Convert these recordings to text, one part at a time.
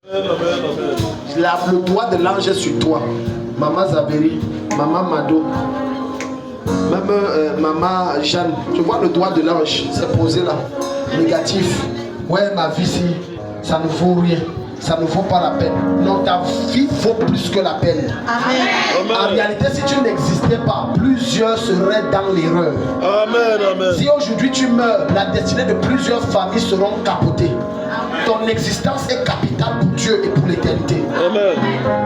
Le doigt de l'ange est sur toi. Maman Zaberi, Maman Mado, même Maman Jeanne. Tu vois le doigt de l'ange, c'est posé là. Négatif. Ouais, ma vie, si, ça ne vaut rien. Ça ne vaut pas la peine. Non, ta vie vaut plus que la peine. Amen. En réalité, si tu n'existais pas, plusieurs seraient dans l'erreur. Amen, amen. Si aujourd'hui tu meurs, la destinée de plusieurs familles seront capotées. Ton existence est capitale pour Dieu et pour l'éternité. Amen.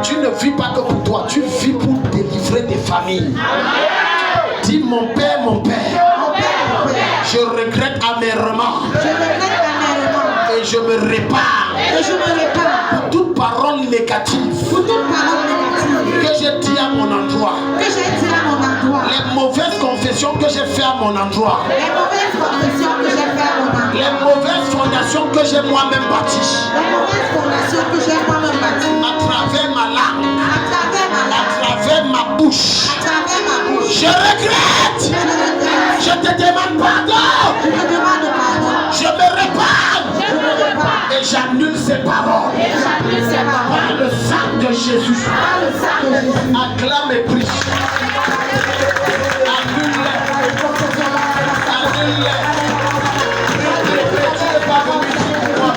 Tu ne vis pas que pour toi, tu vis pour délivrer des familles. Amen. Dis mon père, je regrette amèrement. Et je me répare. Pour toute parole négative. Que j'ai dit à mon endroit. Les mauvaises confessions que j'ai fait à mon endroit. Les mauvaises fondations que j'ai moi-même bâties. À travers ma langue. À travers ma bouche. Je regrette. Je te demande pardon. Je me répare. Et j'annule ces paroles. Par le sang de Jésus. Acclame et prie. Annule-les. Annule-les. Tu n'es pas venu pour moi.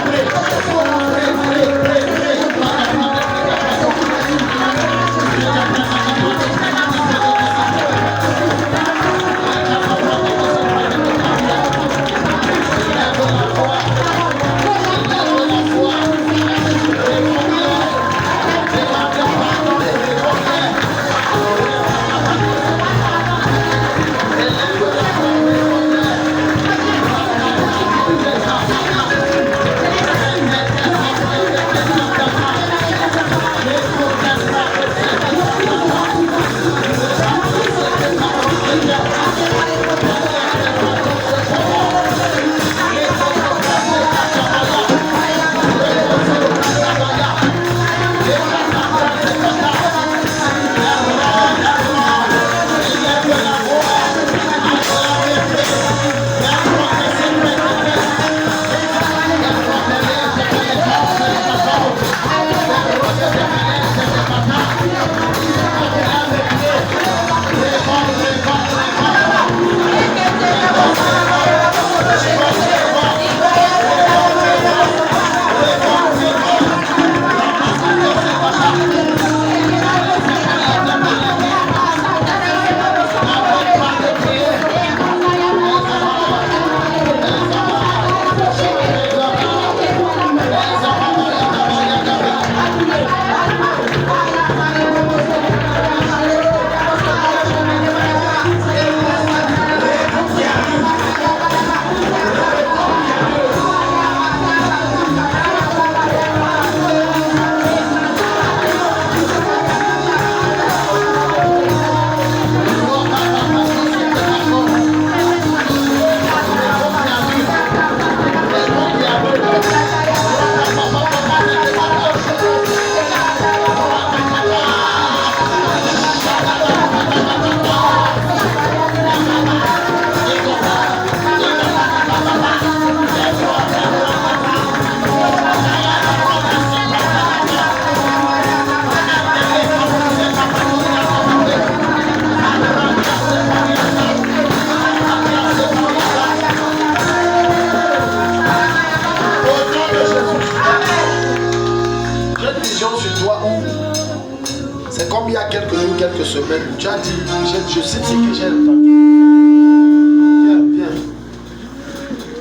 Quelques semaines, tu as dit, je sais ce que j'ai entendu.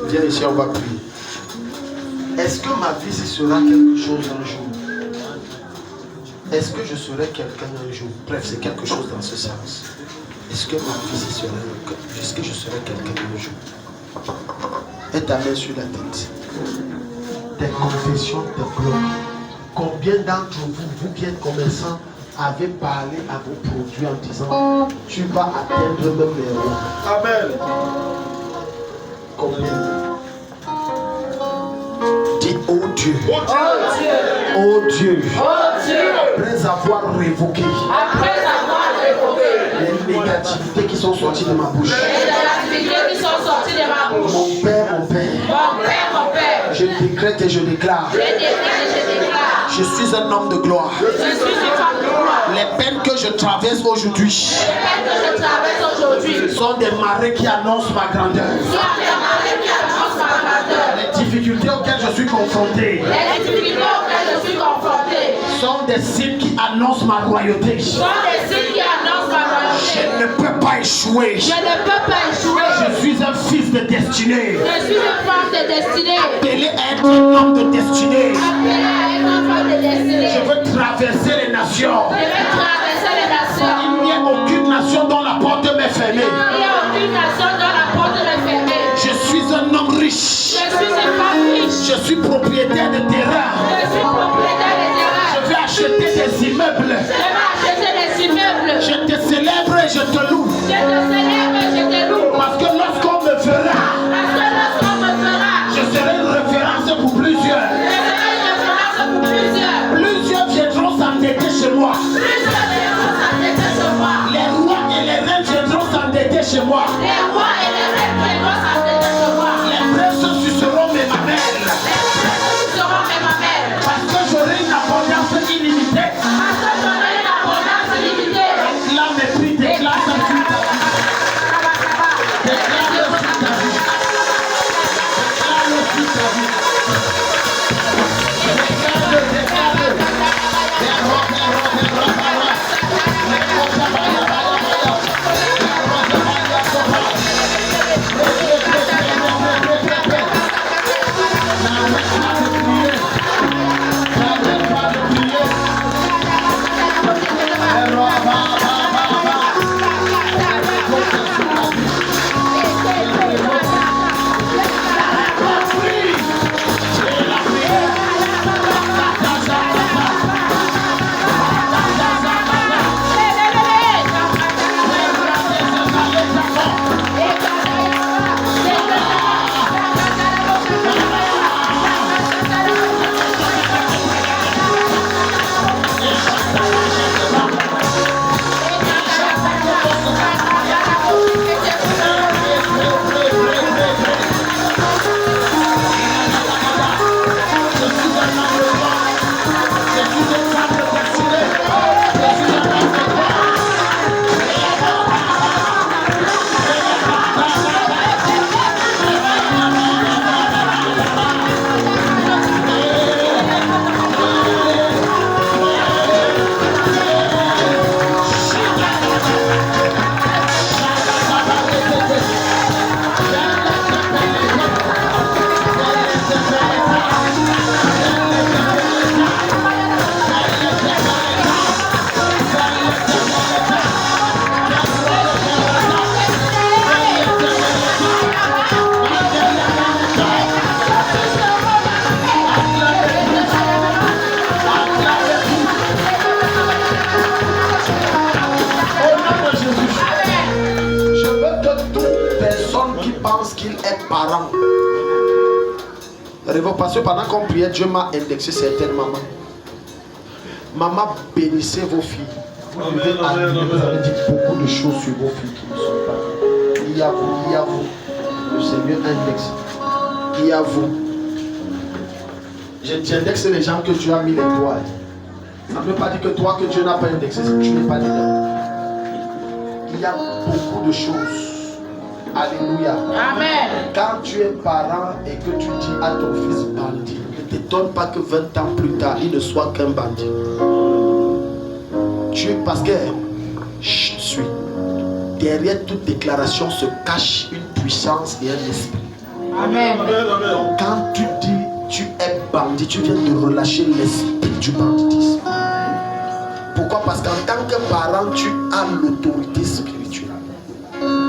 Viens ici, on va prier. Est-ce que ma vie sera quelque chose un jour? Est-ce que je serai quelqu'un un jour? Bref, c'est quelque chose dans ce sens. Est-ce que ma vie sera, est-ce que je serai quelqu'un un jour? Et ta main sur la tête. Tes confessions te bloquent. Combien d'entre vous, vous qui êtes commerçants, avez parlé à vos produits en disant tu vas atteindre même les rois? Amen. Combien? Dis oh Dieu. Oh Dieu. Oh Dieu. Oh Dieu. Après avoir révoqué. Les négativités qui sont sorties de ma bouche. Mon Père. Je décrète et je déclare. Je suis un homme de gloire. Les peines que je traverse aujourd'hui sont des marées qui annoncent ma grandeur. Les difficultés auxquelles je suis confronté sont des signes qui annoncent ma royauté. Je ne peux pas échouer. Je suis un fils de destinée. Appelé à être un homme de destinée. Je veux traverser les nations. Il n'y a aucune nation dont la porte m'est fermée. Je suis un homme riche. Je suis propriétaire de terrain. Je vais acheter des immeubles. Je te célèbre et je te loue. Parce que lorsqu'on me verra, je serai une référence pour plusieurs. Plusieurs viendront s'endetter chez moi. Les rois et les reines viendront s'endetter chez moi. Les princes suceront mes mamelles. Parce que j'aurai une abondance illimitée. Déclare mes prix, déclare ta vie. Déclare le fruit de ta vie. Déclare le fruit de ta vie. Parce que pendant qu'on priait, Dieu m'a indexé certaines mamans. Maman, bénissez vos filles. Vous avez dit beaucoup de choses sur vos filles qui ne sont pas. Il y a vous. Le Seigneur indexe. Il y a vous. J'indexe les gens que Dieu a mis les doigts. Ça ne veut pas dire que toi que Dieu n'a pas indexé, tu n'es pas dedans. Il y a beaucoup de choses. Alléluia. Amen. Quand tu es parent et que tu dis à ton fils bandit, ne t'étonne pas que 20 ans plus tard, il ne soit qu'un bandit. Parce que, derrière toute déclaration se cache une puissance et un esprit. Amen. Donc quand tu dis tu es bandit, tu viens de relâcher l'esprit du banditisme. Pourquoi? Parce qu'en tant que parent, tu as l'autorité spirituelle.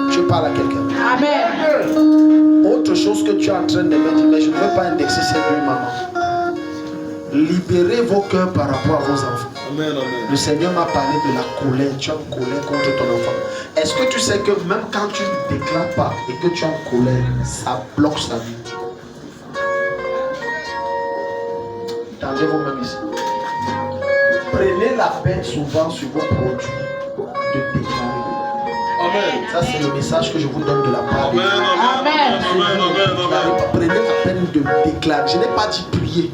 Je parle à quelqu'un. Amen. Autre chose que tu es en train de me dire, mais je ne veux pas indexer ces deux mamans. Libérez vos cœurs par rapport à vos enfants. Amen, amen. Le Seigneur m'a parlé de la colère. Tu as une colère contre ton enfant. Est-ce que tu sais que même quand tu ne déclares pas et que tu as une colère, ça bloque sa vie? Tendez vos mains ici. Prenez la peine souvent sur vos produits de déclarer. Amen. Ça c'est le message que je vous donne de la part de Dieu. Amen. Prenez la peine de déclarer. Je n'ai pas dit prier.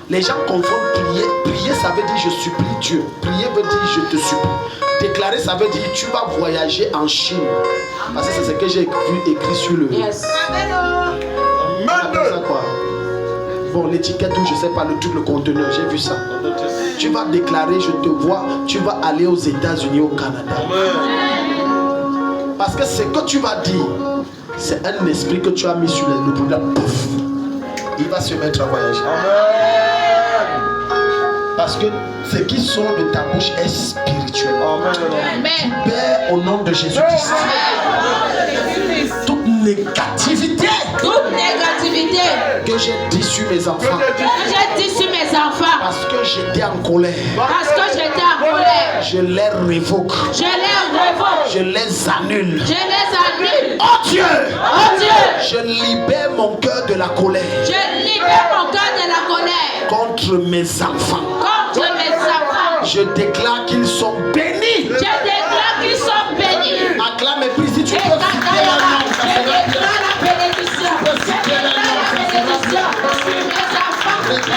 Les gens confondent prier. Prier, ça veut dire je supplie Dieu. Prier veut dire je te supplie. Déclarer, ça veut dire tu vas voyager en Chine. Parce que c'est ce que j'ai vu écrit sur le... Yes. On appelle ça quoi? Bon, l'étiquette ou je sais pas, le truc, le conteneur, j'ai vu ça. Tu vas déclarer, je te vois, tu vas aller aux États-Unis, au Canada. Parce que ce que tu vas dire, c'est un esprit que tu as mis sur le bout. Pouf, il va se mettre à voyager. Parce que ce qui sort de ta bouche est spirituel. Amen. Père, au nom de Jésus-Christ, toute négativité que j'ai dit sur mes enfants, parce que j'étais en colère, je les révoque, je les annule. Oh Dieu, je libère mon cœur de la colère contre mes enfants. Je déclare qu'ils sont bénis. Acclame et prie si tu peux citer un nom. Ça sera bien.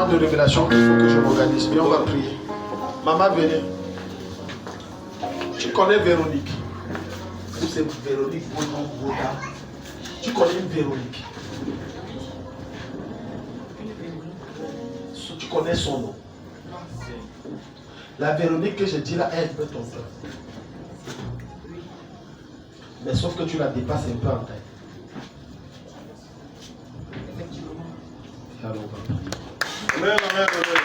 De révélation qu'il faut que je m'organise. Viens, on va prier. Maman, venez. Tu connais Véronique? C'est Véronique Boda. Tu connais une Véronique? Tu connais son nom? La Véronique que je dis là, elle est un peu ton frère. Mais sauf que tu la dépasses un peu en taille. Alors, on va prier. Amen, amen, amen.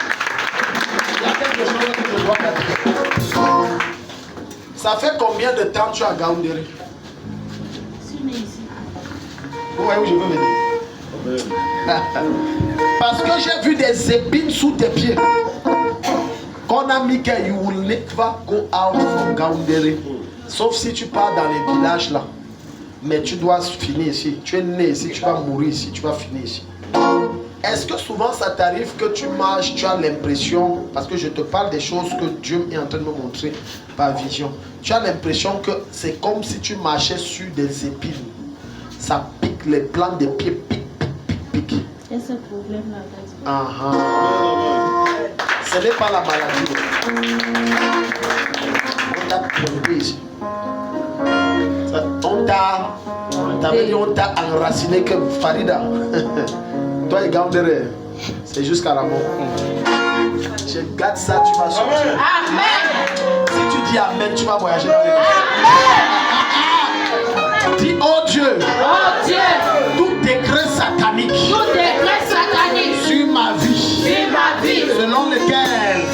Il y a quelque chose que je dois dire. Ça fait combien de temps tu as Gaoundéré? Vous voyez où je veux venir? Amen. Parce que j'ai vu des épines sous tes pieds. Qu'on a mis que you will never go out from Gaoundéré. Sauf si tu pars dans les villages là. Mais tu dois finir ici. Tu es né ici, tu vas mourir ici, tu vas finir ici. Est-ce que souvent ça t'arrive que tu marches, tu as l'impression, parce que je te parle des choses que Dieu est en train de me montrer par vision, tu as l'impression que c'est comme si tu marchais sur des épines. Ça pique, les plants des pieds piquent. Il y a ce problème-là. Ce n'est pas la maladie. On t'a trompé ici. On t'a enraciné que Farida. Toi et Gaoundéré. C'est jusqu'à la mort. Je garde ça, tu vas sortir. Amen. Si tu dis Amen, tu vas voyager dans les mondes. Dis oh Dieu. Oh Dieu. Tout décret satanique. Tout décret satanique. Sur ma vie. Sur ma vie. Selon lequel.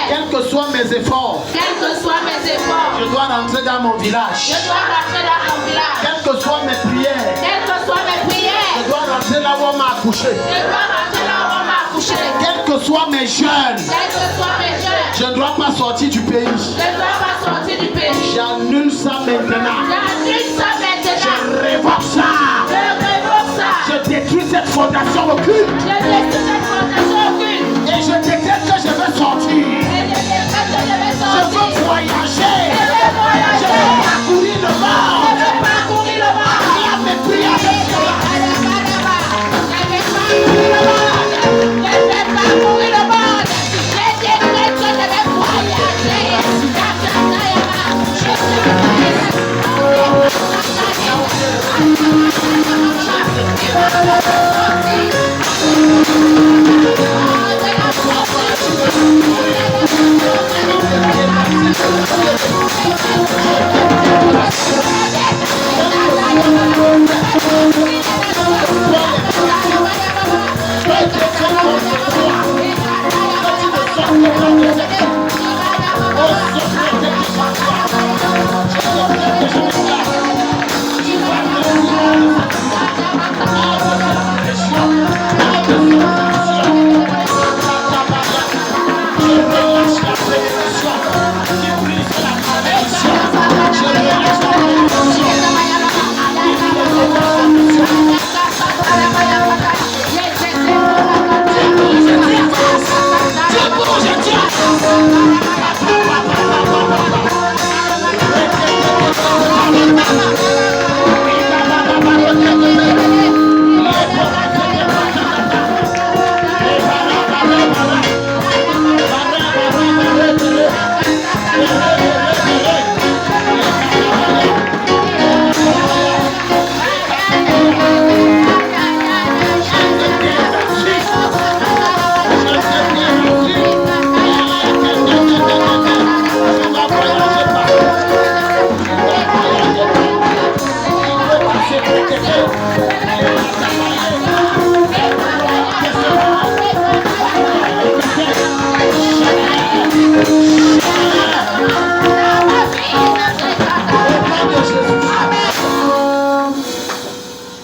Quels que soient mes efforts. Je dois rentrer dans mon village. Quelles que soient mes prières. Je dois rentrer là où on m'a accouché. Quels que soient mes jeûnes. Je ne dois pas sortir du pays. J'annule ça maintenant. Je révoque ça. Je détruis cette fondation occulte. Et je décrète que je vais sortir. Je veux voyager. Je veux parcourir le monde. Acclame mes prières.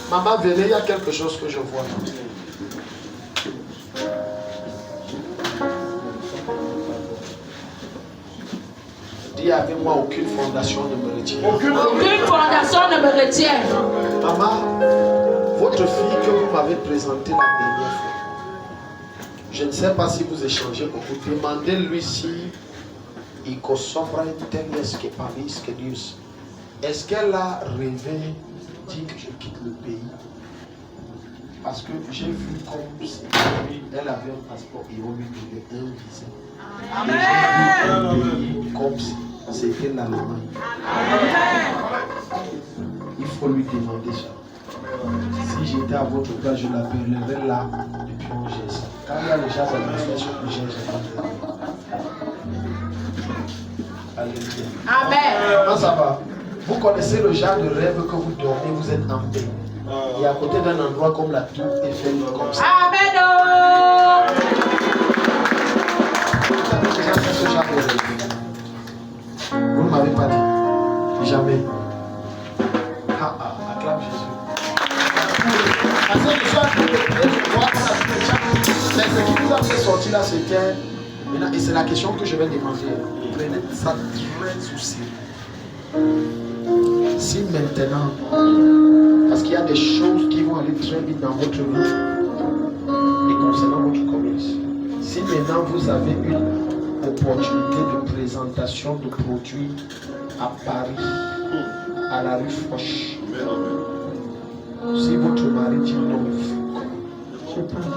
Maman, venez, il y a quelque chose que je vois. Dis avec moi, aucune fondation ne me retient. Aucune fondation ne me retient. Maman, votre fille que vous m'avez présentée la dernière fois, je ne sais pas si vous échangez beaucoup. Demandez-lui si est-ce qu'elle a rêvé dit que je quitte le pays? Parce que j'ai vu comme si elle avait un passeport et on lui donnait un visa. Amen. Comme si c'était l'Allemagne. Il faut lui demander ça. Si j'étais à votre place, je l'appellerais là depuis mon geste. Quand il y a les gens à l'administration, je pas. Alléluia. Amen. Comment ça va? Vous connaissez le genre de rêve que vous dormez, vous êtes en paix. Et à côté d'un endroit comme la tour Eiffel, comme ça. Amen. Vous avez déjà fait ce genre de rêve? Vous ne m'avez pas dit. Jamais. Acclame Jésus. Parce que je suis en train de prier, je crois qu'on a vu le chat. Mais ce qui nous a fait sortir là, c'était. Et c'est la question que je vais demander. Prenez ça très souci. Si maintenant, parce qu'il y a des choses qui vont aller très vite dans votre vie et concernant votre commerce, si maintenant vous avez une opportunité de présentation de produits à Paris, à la rue Foch, si votre mari dit non, je prends.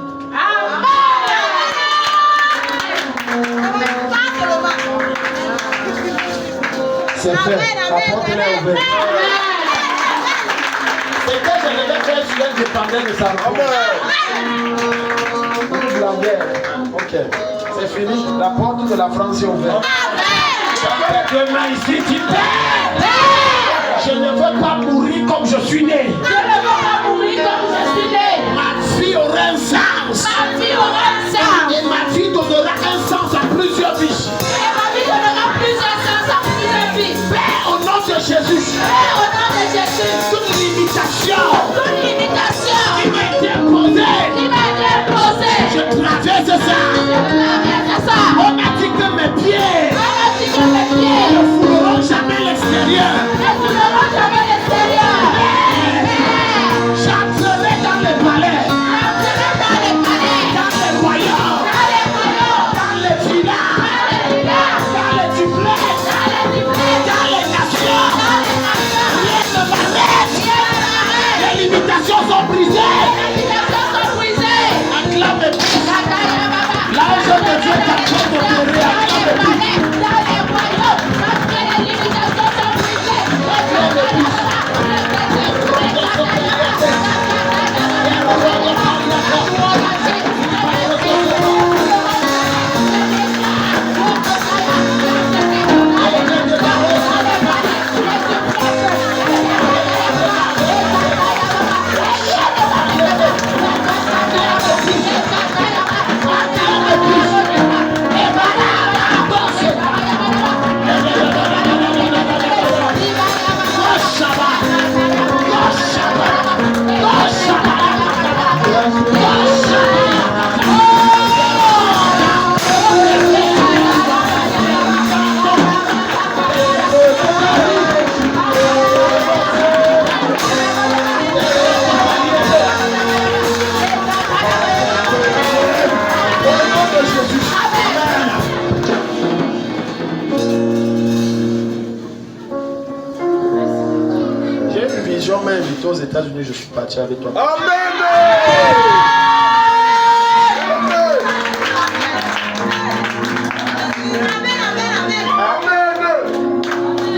C'est fait, la porte est ouverte. Et que je devais faire sur elle dépendait de sa la guerre. Ok. C'est fini. La porte de la France est ouverte. Demain ici, tu paies. Je ne veux pas mourir comme je suis né. Je ne veux pas mourir comme je suis né. Ma vie aura un sens. Ma vie aura un sens. Et ma vie donnera un sens à plusieurs vies. Et ma vie donnera plusieurs sens à plusieurs vies. Père, au nom de Jésus. Père, au nom de Jésus. Toute limitation. Toute limitation. Qui m'a été imposée. Qui m'a été imposée. Je traverse ça. Je traverse ça. On m'a dit que mes pieds On m'a dit que mes pieds ne fouleront jamais l'extérieur. ne fouleront jamais l'extérieur. J'entrerai dans les palais. J'entrerai dans les palais. Dans les royaumes. Dans les royaumes. Dans les villas. Dans les villages. Dans les duplexes. Dans les duplexes. Dans les nations. Dans les nations. Rien ne m'arrête. Rien ne m'arrête. Les limitations sont brisées. Les limitations sont brisées. Acclame et prie. L'ange de Dieu est en train d'opérer. Acclame et prie. dans les royaumes, parce que les limitations sont brisées. Aux États-Unis, je suis parti avec toi. Amen.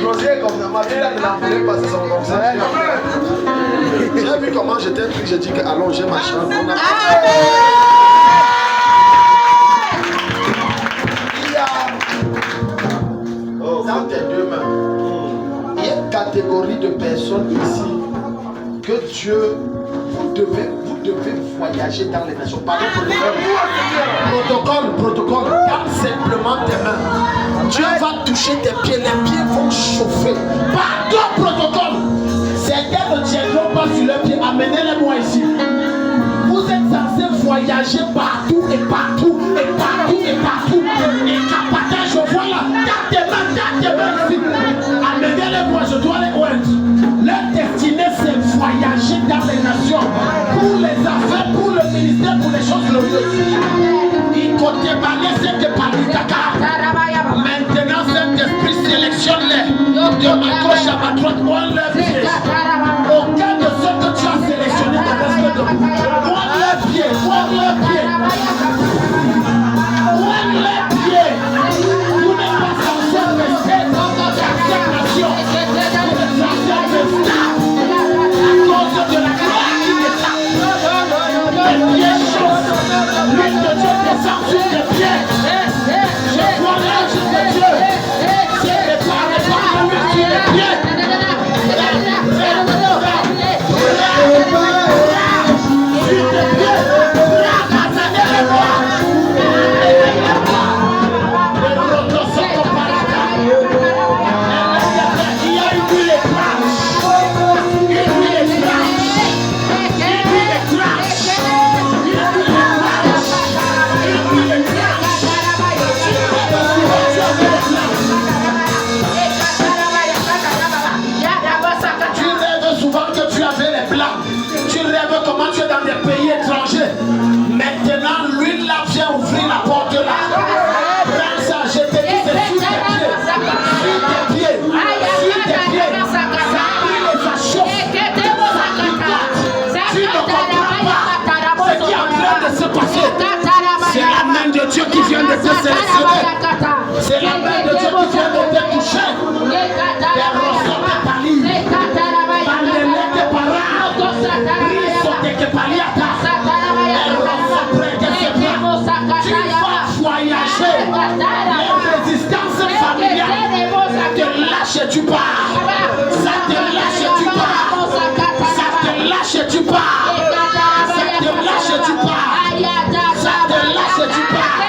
José, comme ça, ma fille, elle l'a voulu passer son nom. J'ai vu comment j'étais pris, j'ai dit que allons, j'ai ma chambre. Il y a dans tes deux mains, il y a une catégorie de personnes ici que Dieu, vous devez voyager dans les nations. Pardon pour le protocole, garde simplement tes mains. Dieu va toucher tes pieds, les pieds vont chauffer. Pardon protocole, certains ne tiendront pas sur leurs pieds, amenez-les-moi ici. Vous êtes censés voyager partout et partout et partout et partout. Et capatage, je vois là, garde tes mains ici. Amenez-les-moi, je dois les oindre. Leur destinée, c'est voyager dans les nations pour les affaires, pour le ministère, pour les choses glorieuses. Il côté balai, c'est que par maintenant, cet esprit sélectionne-les. De ma gauche à ma droite, on lève pied. Aucun de ceux que tu as sélectionnés ne reste debout. On lève pied, on lève pied. On lève pied. Vous n'êtes pas censé rester dans cette nation. De la gloire qui descend. Les pieds chauds. L'huile de Dieu descend sur tes pieds. Je vois l'ange de Dieu. C'est les pas l'huile sur les pieds. Et Les résistances familiales te lâches, tu pars. Ça te lâche, tu pars. Ça te lâche, tu pars. Ça te lâche, tu pars. Ça te lâche, tu pars.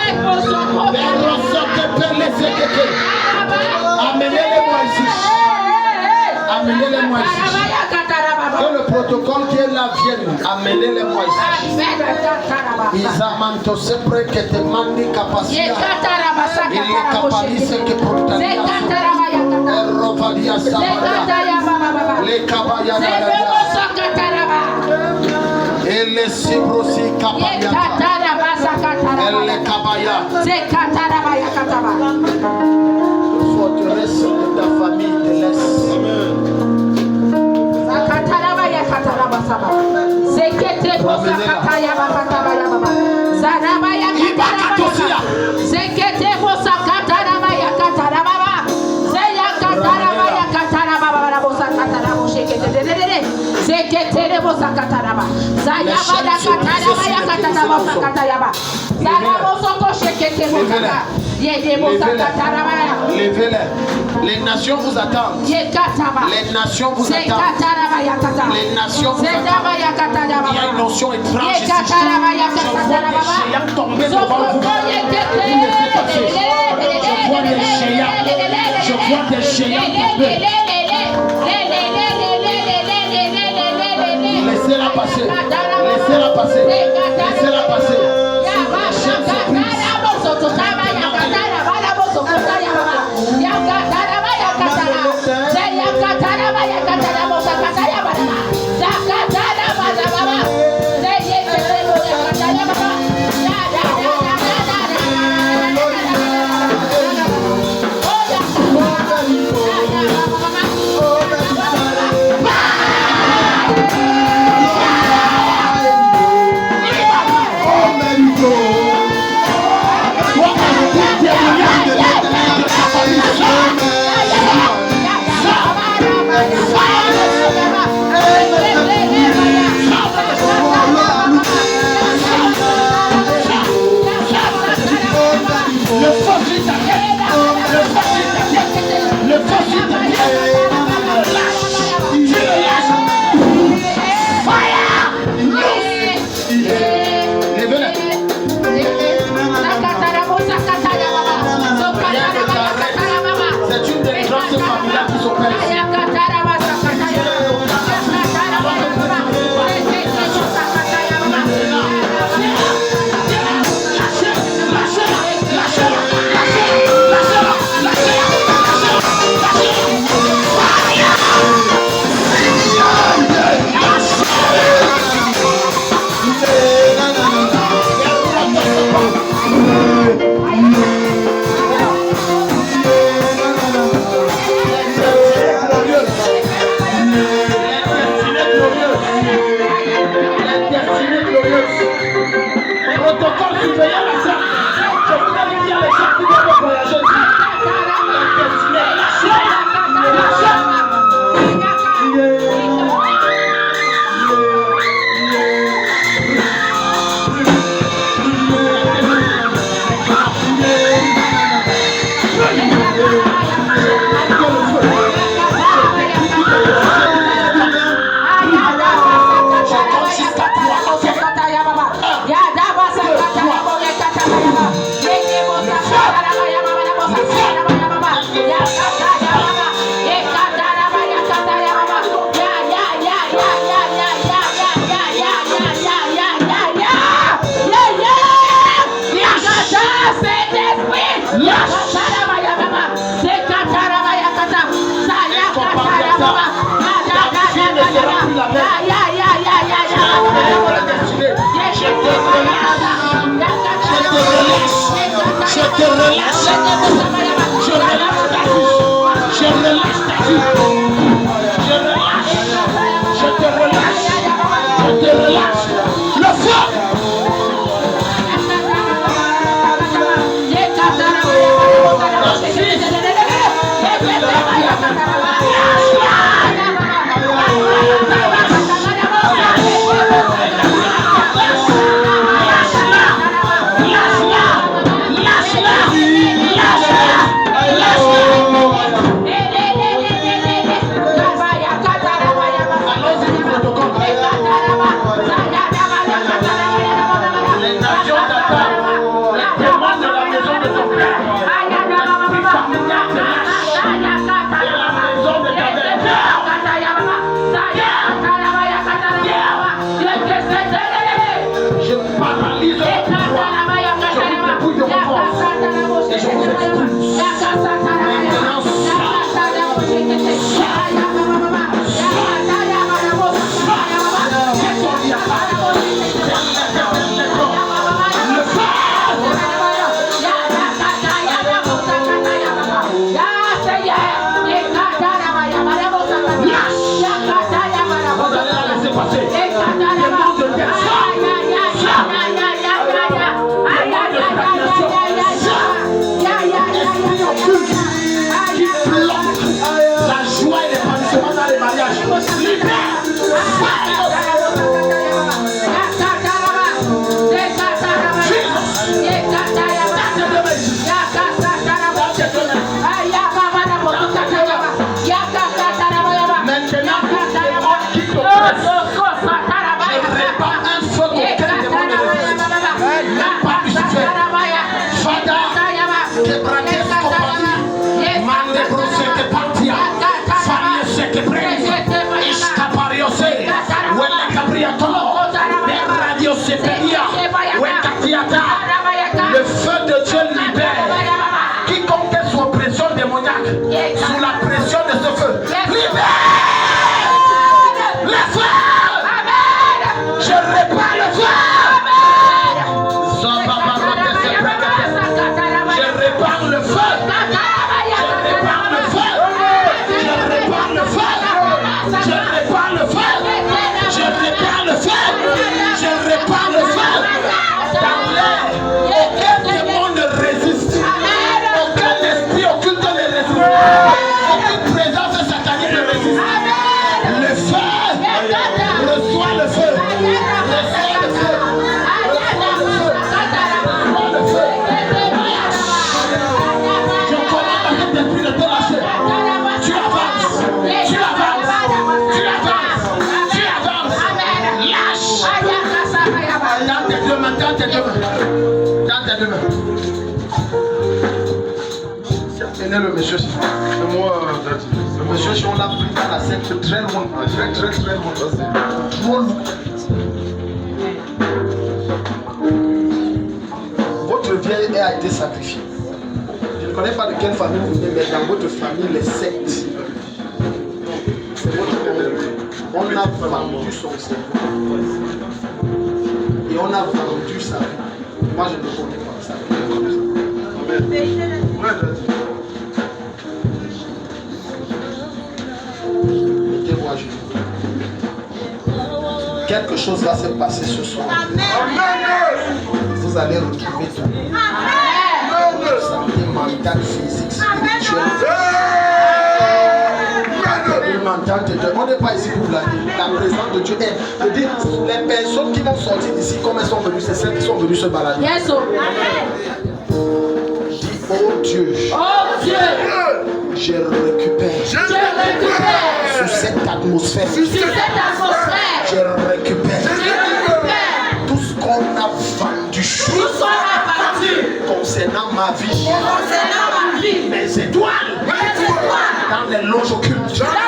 Amenez-les-moi ici. Amenez-les-moi ici. Que le protocole qui est là vienne. Amenez-les-moi ici. Isamanto sempre que te mandi capacidad. Il est capacité que portaria. Rovadia sabaya. Les cabaya. Et les cibrosi cabaya. Elle cabaya. Forteresse de ta famille te laisse. Levez-les. Les nations vous attendent. Les nations vous attendent. Les nations vous attendent. Il y a une notion étrange ici. Je vois des géants tomber devant vous. Je vois des géants. Je vois des géants tomber. Laissez-la passer. Laissez-la passer. Laissez-la passer. La chaîne se brise. de Dieu libère. Quiconque est sous oppression démoniaque, sous la pression de ce feu, libère le feu. Je répare le feu. Je répare le feu. Je répare le feu. Je répare le feu. Je répare le feu. Je répare le feu. Je répare le feu. Dans l'air, aucun démon ne résiste. Aucun esprit occulte ne résiste. Aucune présence satanique ne résiste. Le feu reçoit le feu. Reçoit le feu. Reçoit le feu. Reçoit le feu. Je commande à cet esprit de te lâcher. Tu avances. Tu avances. Tu avances. Tu avances. Lâche. Dans tes deux mains. Dans tes deux mains. Dans tes deux mains. Tenez le monsieur. C'est moi, Daddy. Le monsieur, si on l'a pris dans la secte très loin. Très loin. Trop loin. Votre vieille a été sacrifiée. Je ne connais pas de quelle famille vous venez, mais dans votre famille, les sectes. C'est votre père. On a vendu son cerveau. Et on a vendu sa vie. Moi, je ne connais pas ça. Amen. Ouais, Daddy. Mettez-vous à genoux. Quelque chose va se passer ce soir. Vous allez retrouver tout. Santé mentale, physique, spirituelle. On n'est pas ici pour blaguer. La présence de Dieu est. Je dis, les personnes qui vont sortir d'ici, comme elles sont venues, c'est celles qui sont venues se balader. Yes, oh. Dis, oh Dieu, Oh Dieu, je récupère je récupère sous cette atmosphère. sur cette atmosphère. Je récupère Je récupère tout ce qu'on a vendu tout ce qu'on a vendu concernant ma vie, concernant ma vie. mes étoiles, Les étoiles, dans les loges occultes, dans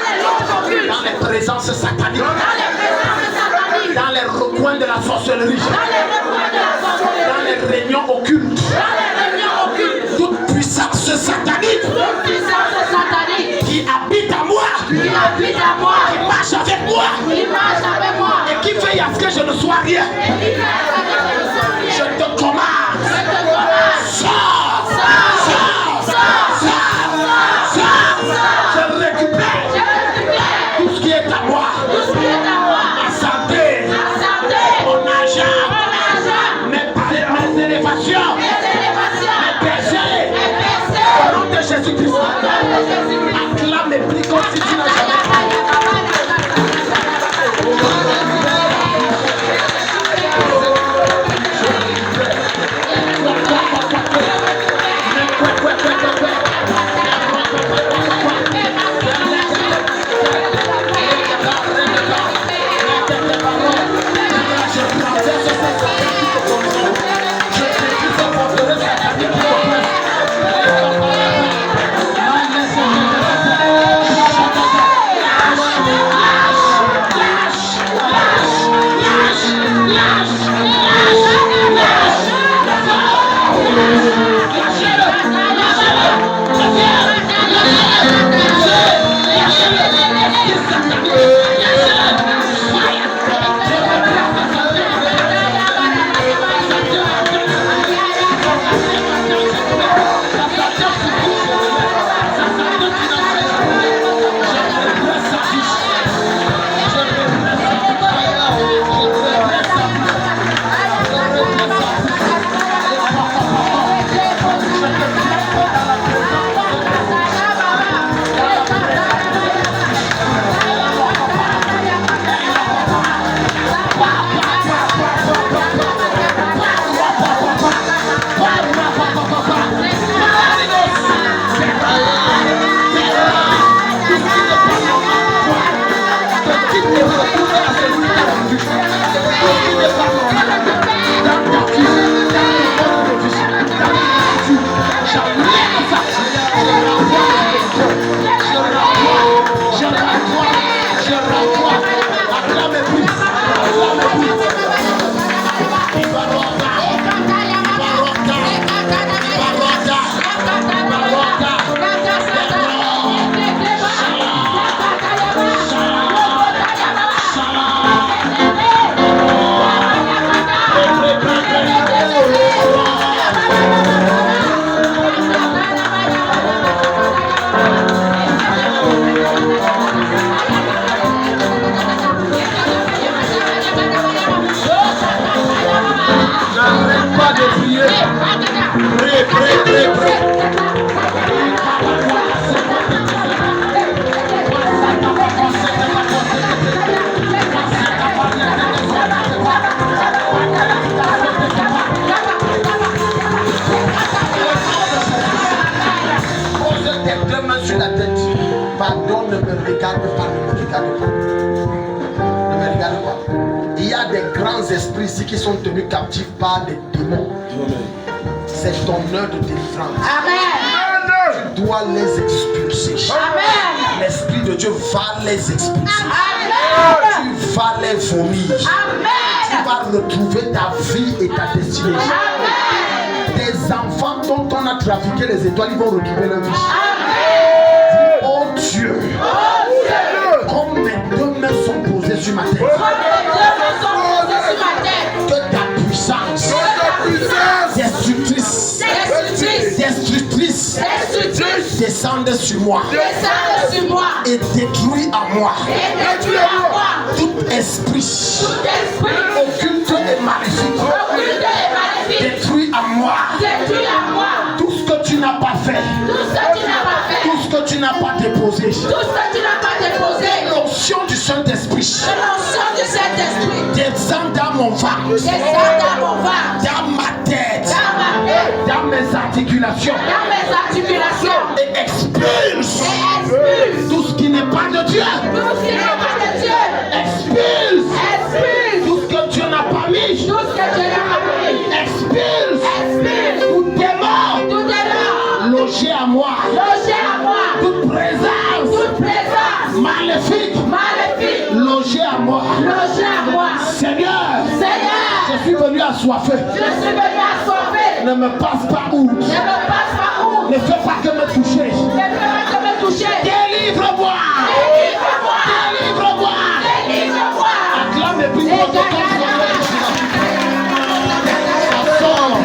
les loges occultes, dans les présences sataniques, dans les présences sataniques, dans les recoins de la sorcellerie, dans les recoins de la dans sorcellerie, les réunions occultes, dans les réunions occultes, toute puissance satanique toute puissance satanique qui habite à moi, qui habite à moi, qui marche avec moi qui marche avec moi, et qui fait à ce que je ne sois rien. et qui fait que je ne sois rien. Je te commande, Je te commande, sors, sors, sors, sors, sors, sors, sors. Je récupère je récupère tout ce qui est à moi, tout ce qui est à moi, ma santé, ma santé, mon argent, mon argent, mes élévations, mes élévations, mes péchés. mes péchés. Au nom de Jésus-Christ, acclame et prie comme si tu n'as jamais. Yeah. Non, ne me regarde pas, ne me regarde pas. Ne me regarde pas. Il y a des grands esprits ici qui sont tenus captifs par des démons. C'est ton heure de délivrance. Amen. Tu dois les expulser. Amen. L'Esprit de Dieu va les expulser. Amen. Tu vas les vomir. Amen. Tu vas retrouver ta vie et ta destinée. Amen. Tes enfants dont on a trafiqué les étoiles, ils vont retrouver leur vie. Amen. Oh Dieu, Oh Dieu. comme mes deux mains sont posées sur ma tête, Comme les deux mains sont posées sur ma tête. que ta puissance destructrice, descende sur moi Descends sur moi. et détruis en moi Et détruis en moi. tout esprit Tout esprit. occulte et maléfique. Occulte et maléfique. Détruis en moi Détruis en moi. tout ce que tu n'as pas fait, Tout ce que tu n'as pas fait. tout ce que tu n'as pas déposé. Tout ce que tu n'as pas déposé. L'onction du Saint-Esprit L'onction du Saint-Esprit. descend dans mon ventre, Descends dans mon ventre. dans ma tête, Dans ma tête. dans mes articulations Dans mes articulations. et expulse Et expulse. tout ce qui n'est pas de Dieu. Tout ce qui n'est pas de Dieu. Expulse Expulse. tout ce que Dieu n'a pas mis. Tout ce que Dieu n'a pas mis. Expulse Expulse. tout démon Tout est là. logé à moi, Logé à moi. toute présence Toute présence. maléfique Maléfique. logé à moi. Logé à moi. Seigneur, Seigneur. je suis venu assoiffé. Je suis venu assoiffé. Ne me passe pas où. Ne me passe pas où. Ne fais pas que me toucher. Ne fais pas que me toucher. Délivre-moi. Délivre-moi. Délivre-moi. Délivre-moi. Acclame et prie pour ton temps. Ça sort.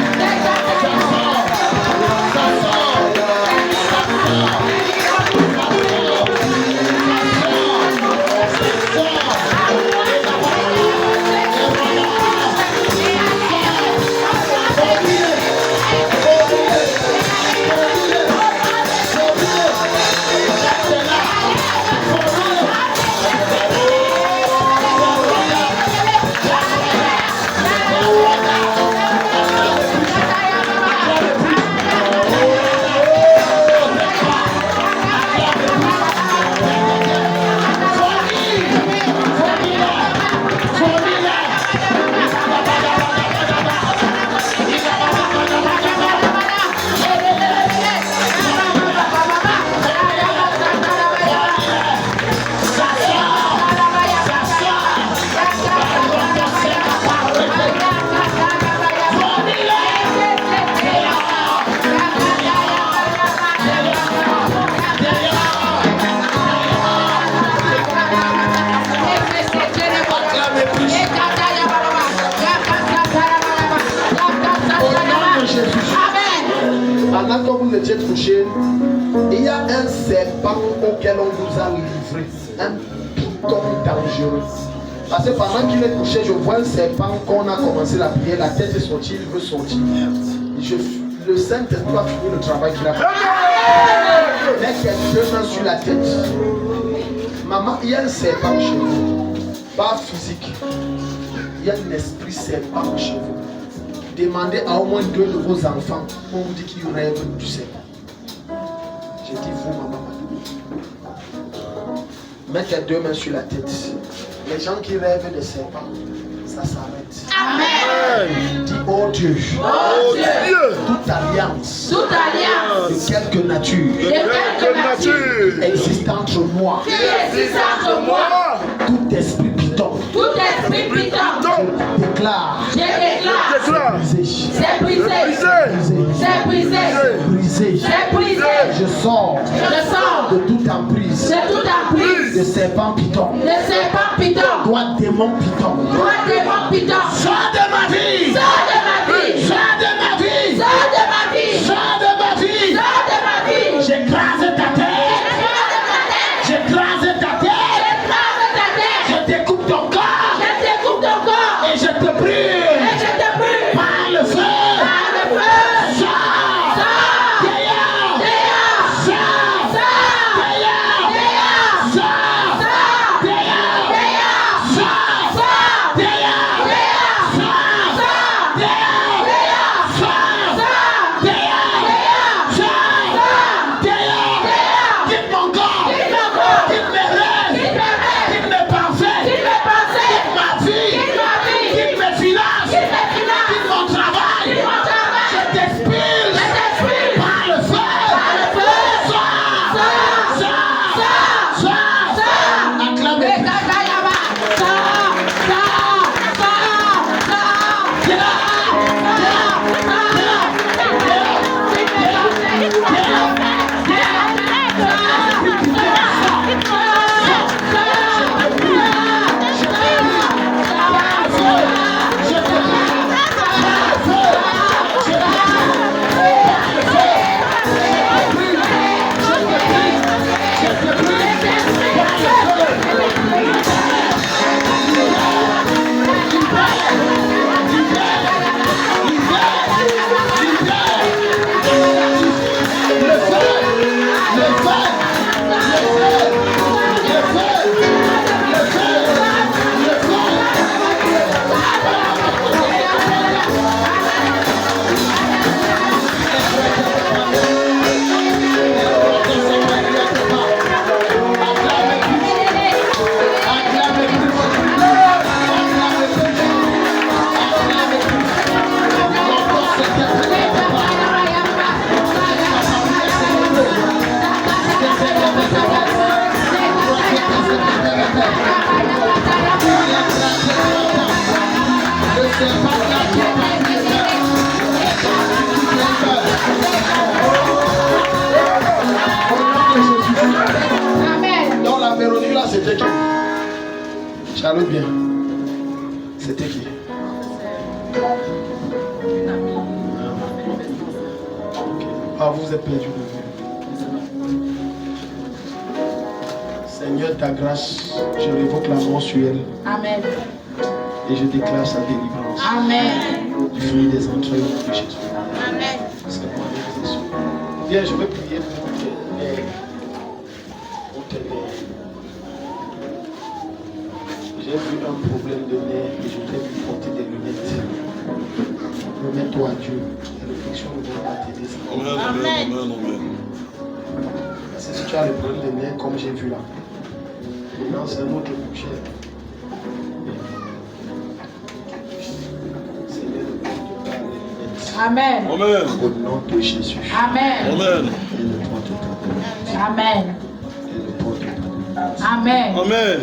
Pendant que vous étiez touchés, il y a un serpent auquel on vous a livré, un python dangereux. Parce que pendant qu'il est touché, je vois un serpent, qu'on a commencé la prière, la tête est sortie, il veut sortir. Le Saint-Esprit a fini le travail qu'il a fait. Mais quelques mains sur la tête. Maman, il y a un serpent chez vous, pas physique. Il y a un esprit serpent chez vous. Demandez à au moins 2 de vos enfants, on vous dit qu'ils rêvent du serpent. J'ai dit vous, maman. Mets tes 2 mains sur la tête. Les gens qui rêvent de serpents, ça s'arrête. Amen. Dis oh Dieu. Oh Dieu. Toute alliance. Toute alliance. De quelque nature. De quelque nature. Existe entre moi. Qui existe entre moi. Tout esprit python. Tout esprit python. Je déclare. Je déclare. Brisé. C'est brisé. C'est brisé. Brisé. C'est brisé. Je sors. Je sors. De toute emprise. De toute emprise. De serpent python. De serpent python. Toi démon python. Toi démon python. Sors de ma vie. Sors de ma vie. Sors de ma vie. Sors de ma vie. Sors de ma vie. Sors de ma vie. J'écrase ta tête. J'écrase ta tête. Je découpe ton corps. Et je te brûle. Par le feu. Sors. Dehors. Sors. Dehors. Sors. Dehors. Sors. Dehors. Sors. Parle bien. C'était qui? Ah, vous êtes perdu de vue. Seigneur, ta grâce, je révoque la mort sur elle. Amen. Et je déclare sa délivrance. Amen. Du fruit des entrailles de Jésus. Amen. Viens, je vais prier pour tes nerfs. J'ai vu un problème de nerfs et je t'ai vu porter des lunettes. Remets-toi à Dieu. La réflexion ne va pas t'aider. Amen, amen, amen. C'est si tu as le problème de nerfs comme j'ai vu là. Maintenant, c'est un autre boucher. Seigneur, ne porte pas les lunettes. Amen. Amen. Au nom de Jésus. Amen. Amen. Et ne porte pas. Amen. Et ne porte pas. Amen. Amen.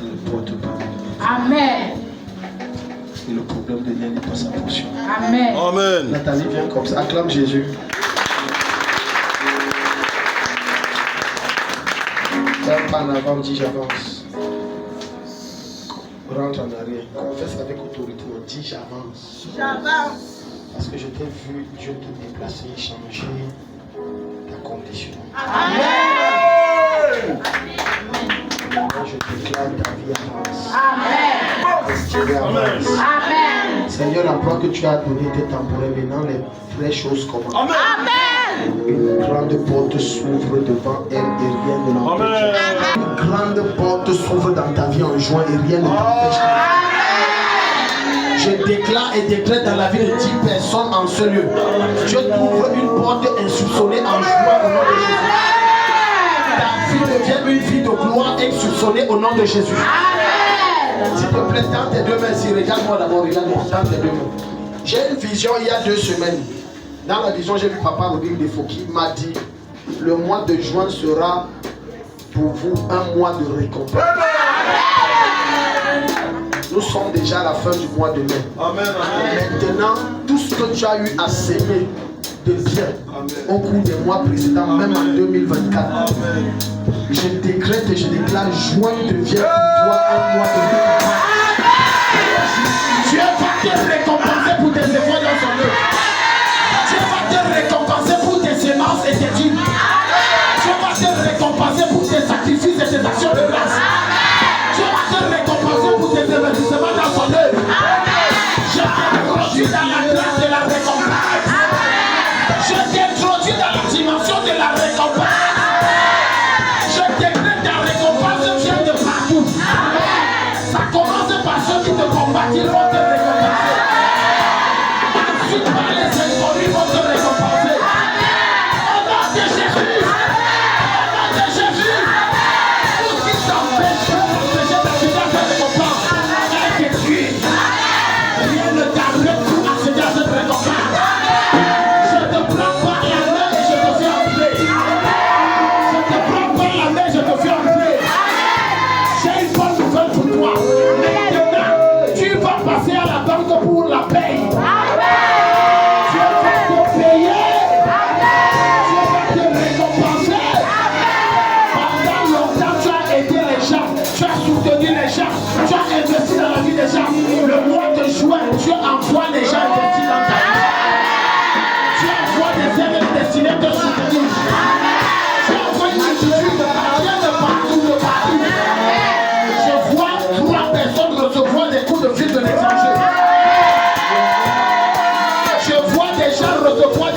Et ne porte pas. Amen. Et le problème de nerfs n'est pas sa portion. Amen. Amen. Nathalie, viens comme ça. Acclame Jésus. Fais pas en avant, dis j'avance. Rentre en arrière. Confesse avec autorité. Dis j'avance. J'avance. Parce que je t'ai vu Dieu te déplacer, changer ta condition. Amen. Moi, je déclare ta vie avance. Amen. Destiné avance. Amen. Seigneur, l'emploi que tu as donné était temporaire. Maintenant, les vraies choses commencent. Amen. Une grande porte s'ouvre devant elle et rien ne l'empêche. Une grande porte s'ouvre dans ta vie en juin et rien ne t'empêche. Je déclare et décrète dans la vie de 10 personnes en ce lieu. Dieu t'ouvre une porte insoupçonnée en juin au nom de Jésus. Ta vie devient une vie de gloire insoupçonnée au nom de Jésus. S'il te plaît, tends tes deux mains ici. Regarde-moi d'abord, regarde-moi. Tends tes deux mains. J'ai une vision il y a 2 semaines. Dans la vision, j'ai vu Papa Robin Defo qui m'a dit le mois de juin sera pour vous un mois de récompense. Nous sommes déjà à la fin du mois de mai. Amen. Amen. Maintenant, tout ce que tu as eu à s'aimer de bien au cours des mois précédents, même en 2024, Amen. je décrète et je déclare juin devient pour toi un mois de récompense. Dieu va te récompenser pour tes efforts dans son œuvre. Dieu va te récompenser pour tes sémences et tes dîmes. Dieu va te récompenser pour tes sacrifices et tes actions de grâce. Dieu va te récompenser pour tes investissements dans son œuvre. Je t'introduis dans la grâce de la récompense. Je t'introduis dans la dimension de la récompense. Je décrète ta récompense vient de partout. Ça commence par ceux qui te combattent, ils vont te récompenser. Ensuite, par les inconnus, ils vont te récompenser. Au nom de Jésus. Au nom de Jésus. Tout ce qui t'empêche d'accéder à cette récompense est détruit. Rien ne t'arrête pour accéder à cette récompense. Je te prends par la main et je te fais entrer. Je te prends par la main et je te fais entrer. J'ai une bonne nouvelle pour toi. Maintenant, tu vas passer à la banque pour la paye. Dieu va te payer. Dieu va te récompenser. Pendant longtemps, tu as aidé les gens. Tu as soutenu les gens. Tu as investi dans la vie des gens. Le mois de juin, Dieu envoie les gens investis dans ta vie. Tu envoies des aides destinées de soutenir. Tu envoies une multitude de parties de partout, de partout. Je vois 3 personnes recevoir des coups de fil de l'étranger. Je vois des gens recevoir